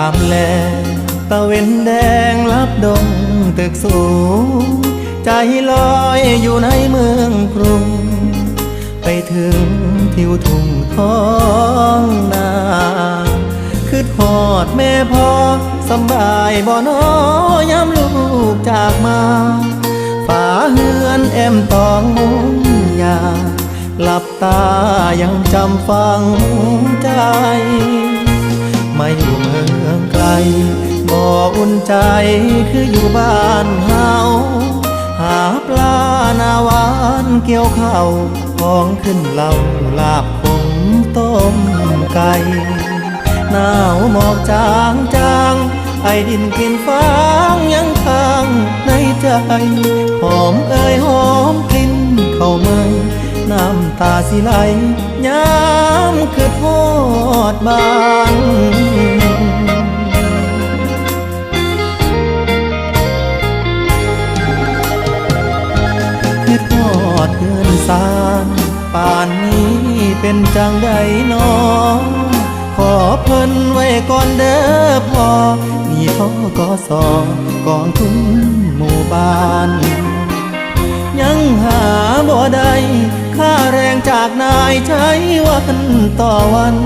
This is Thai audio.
ามแลตะเวนแดงลับดงตึกสูงใจลอยอยู่ในเมืองกรุงไปถึงทิวทุ่งท้องนาคือทอดแม่พ่อสำบายบ่น้อยามลูกจากมาฝาเฮือนแอมตองมุงยาหลับตายังจำฝังใจมาอยู่เมืองไกลบ่อุ่นใจคืออยู่บ้านเฮาหาปลาหน้าหวานเกี่ยวข้าวของขึ้นเหล่าลาบขมต้มไก่หนาวหมอกจางจางไอดินกลิ่นฟางยังค้างในใจหอมเอ่ยหอมกลิ่นเข้ามาน้ำตาสิไหลย้ำคือทอดบ้านคือทอดเงินสารป่านนี้เป็นจังใดน้องขอเพิ่นไว้ก่อนเด้อพ่อนี่พ่อก็สอกองทุนหมู่บ้านยังหาบ่ได้ค่าแรงจากนายใช้วันต่อวัน